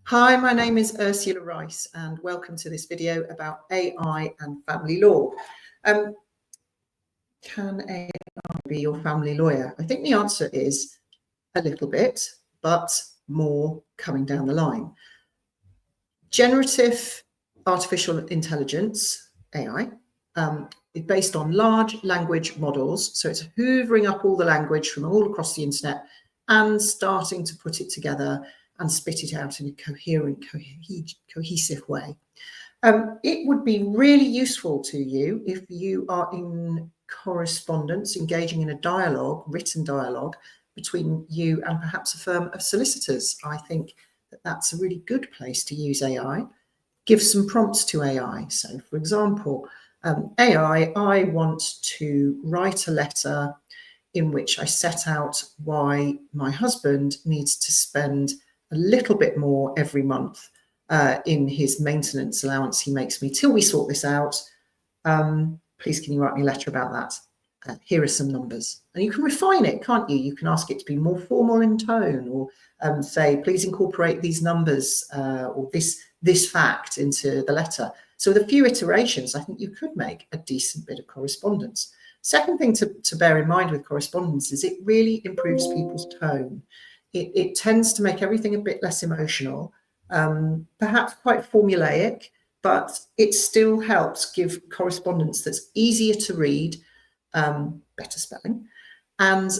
Hi, my name is Ursula Rice and welcome to this video about AI and family law. Can AI be your family lawyer? I think the answer is a little bit, but more coming down the line. Generative artificial intelligence, AI, is based on large language models. So it's hoovering up all the language from all across the internet and starting to put it together and spit it out in a coherent, cohesive way. It would be really useful to you if you are in correspondence, engaging in a dialogue, written dialogue, between you and perhaps a firm of solicitors. I think that that's a really good place to use AI. Give some prompts to AI. So, for example, AI, I want to write a letter in which I set out why my husband needs to spend a little bit more every month in his maintenance allowance he makes me till we sort this out. Please, can you write me a letter about that? Here are some numbers. And you can refine it, can't you? You can ask it to be more formal in tone, or say, please incorporate these numbers or this fact into the letter. So with a few iterations, I think you could make a decent bit of correspondence. Second thing to bear in mind with correspondence is it really improves people's tone. It tends to make everything a bit less emotional, perhaps quite formulaic, but it still helps give correspondence that's easier to read, better spelling, and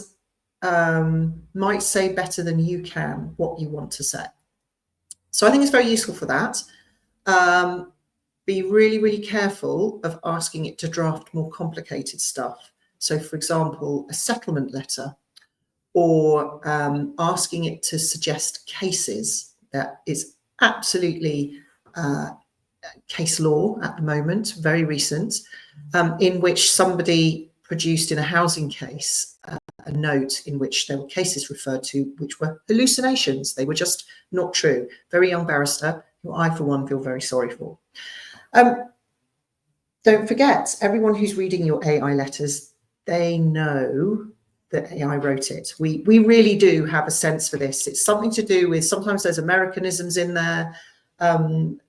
might say better than you can what you want to say. So I think it's very useful for that. Be really, really careful of asking it to draft more complicated stuff. So, for example, a settlement letter, or asking it to suggest cases. That is absolutely case law at the moment, very recent, in which somebody produced in a housing case a note in which there were cases referred to which were hallucinations. They were just not true. Very young barrister, who I, for one, feel very sorry for. Don't forget, everyone who's reading your AI letters, they know that AI wrote it. We really do have a sense for this. It's something to do with, sometimes there's Americanisms in there,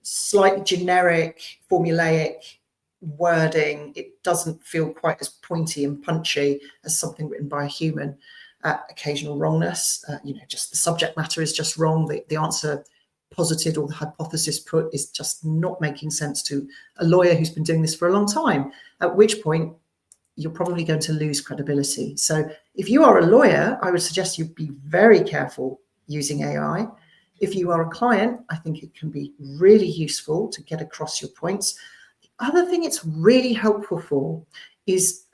slightly generic, formulaic wording. It doesn't feel quite as pointy and punchy as something written by a human. Occasional wrongness, just the subject matter is just wrong. The answer posited or the hypothesis put is just not making sense to a lawyer who's been doing this for a long time, at which point you're probably going to lose credibility. So if you are a lawyer, I would suggest you be very careful using AI. If you are a client, I think it can be really useful to get across your points. The other thing it's really helpful for is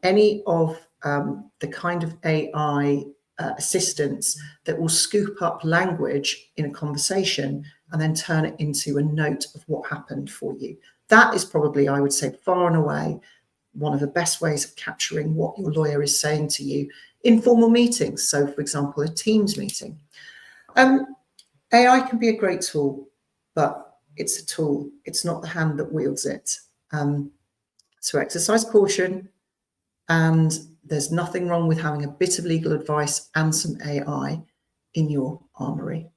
any of the kind of AI assistants that will scoop up language in a conversation and then turn it into a note of what happened for you. That is probably, I would say, far and away one of the best ways of capturing what your lawyer is saying to you in formal meetings. So, for example, a Teams meeting. AI can be a great tool, but it's a tool. It's not the hand that wields it. So exercise caution, and there's nothing wrong with having a bit of legal advice and some AI in your armory.